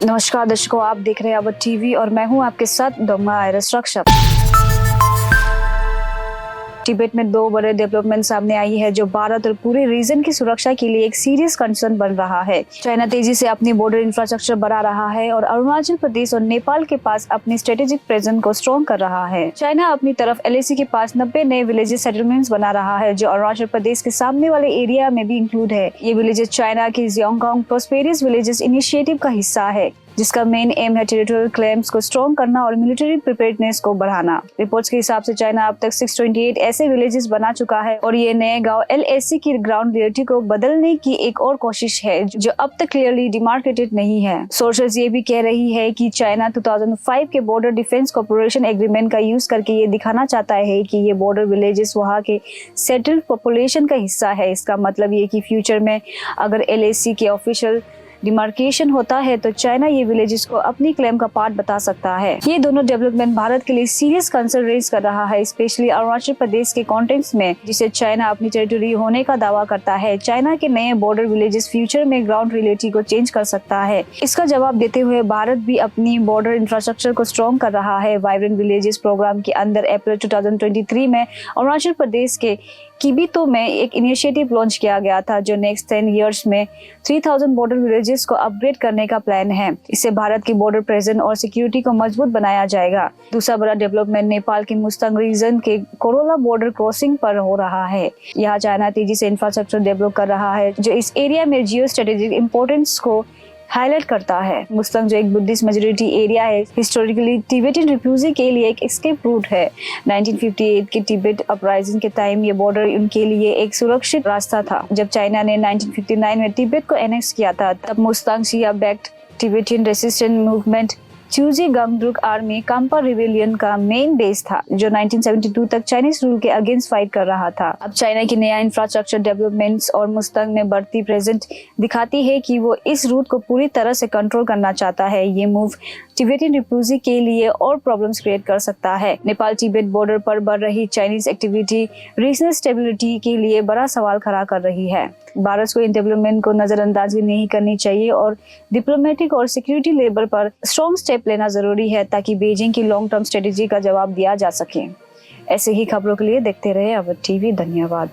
नमस्कार दर्शकों, आप देख रहे हैं अवध टीवी और मैं हूं आपके साथ डोंगा आयरस रक्षक। तिब्बत में दो बड़े डेवलपमेंट सामने आई है जो भारत और पूरे रीजन की सुरक्षा के लिए एक सीरियस कंसर्न बन रहा है। चाइना तेजी से अपनी बॉर्डर इंफ्रास्ट्रक्चर बढ़ा रहा है और अरुणाचल प्रदेश और नेपाल के पास अपनी स्ट्रेटेजिक प्रेजेंस को स्ट्रॉन्ग कर रहा है। चाइना अपनी तरफ LAC के पास 90 नए विलेजेस सेटलमेंट्स बना रहा है जो अरुणाचल प्रदेश के सामने वाले एरिया में भी इंक्लूड है। ये विलेजेस चाइना की जियांगकांग प्रॉस्पेरियस विलेजेस इनिशिएटिव का हिस्सा है, जिसका मेन एम है टेरिटोरियल क्लेम्स को स्ट्रॉन्ग करना और मिलिट्री प्रिपेयर्डनेस को बढ़ाना। रिपोर्ट्स के हिसाब से चाइना अब तक 628 ऐसे विलेजेस बना चुका है और ये नए गांव LAC की ग्राउंड रियलिटी को बदलने की एक और कोशिश है जो अब तक क्लियरली डिमार्केटेड नहीं है। सोर्सेज ये भी कह रही है कि चाइना 2005 के बॉर्डर डिफेंस कॉर्पोरेशन एग्रीमेंट का यूज करके ये दिखाना चाहता है कि ये बॉर्डर विलेजेस वहाँ के सेटल्ड पॉपुलेशन का हिस्सा है। इसका मतलब ये कि फ्यूचर में अगर LAC के ऑफिशियल डिमार्केशन होता है तो चाइना ये विलेजेस को अपनी क्लेम का पार्ट बता सकता है। ये दोनों डेवलपमेंट भारत के लिए सीरियस कंसर्न रेज कर रहा है, स्पेशली अरुणाचल प्रदेश के कॉन्टेक्स्ट में जिसे चाइना अपनी टेरिटरी होने का दावा करता है। चाइना के नए बॉर्डर विलेजेस फ्यूचर में ग्राउंड रियलिटी को चेंज कर सकता है। इसका जवाब देते हुए भारत भी अपनी बॉर्डर इंफ्रास्ट्रक्चर को स्ट्रॉन्ग कर रहा है। वाइब्रेंट विलेजेस प्रोग्राम के अंदर अप्रैल 2023 में अरुणाचल प्रदेश के किबितो में एक इनिशिएटिव लॉन्च किया गया था जो नेक्स्ट 10 इयर्स में 3000 बॉर्डर विलेजेस को अपग्रेड करने का प्लान है। इससे भारत की बॉर्डर प्रेजेंस और सिक्योरिटी को मजबूत बनाया जाएगा। दूसरा बड़ा डेवलपमेंट नेपाल के मुस्तांग रीजन के कोरोला बॉर्डर क्रॉसिंग पर हो रहा है। यहाँ चाइना तेजी से इंफ्रास्ट्रक्चर डेवलप कर रहा है जो इस एरिया में जियो स्ट्रेटेजिक इंपोर्टेंस को हाईलाइट करता है। मुस्तांग जो एक बुद्धिस्ट मेजोरिटी एरिया है, हिस्टोरिकली तिब्बतियन रिफ्यूजी के लिए एक एस्केप रूट है। 1958 के तिब्बत अपराइजिंग के टाइम ये बॉर्डर उनके लिए एक सुरक्षित रास्ता था। जब चाइना ने 1959 में तिब्बत को एनेक्स किया था तब Mustang CIA backed Tibetan resistance movement Chushi Gangdruk army Khampa rebellion का मेन बेस था जो 1972 तक चाइनीज रूल के अगेंस्ट फाइट कर रहा था। अब चाइना की नया इंफ्रास्ट्रक्चर डेवलपमेंट्स और मुस्तांग में बढ़ती प्रेजेंट दिखाती है कि वो इस रूट को पूरी तरह से कंट्रोल करना चाहता है। ये मूव तिब्बतियन रिफ्यूजी के लिए और प्रॉब्लम्स क्रिएट कर सकता है। नेपाल तिब्बत बॉर्डर पर बढ़ रही चाइनीज एक्टिविटी रीजनल स्टेबिलिटी के लिए बड़ा सवाल खड़ा कर रही है। भारत को इन डेवलपमेंट को नजरअंदाज नहीं करनी चाहिए और डिप्लोमेटिक और सिक्योरिटी लेवल पर स्ट्रॉन्ग स्टेप लेना जरूरी है ताकि बीजिंग की लॉन्ग टर्म स्ट्रेटेजी का जवाब दिया जा सके। ऐसे ही खबरों के लिए देखते रहे अवध टीवी। धन्यवाद।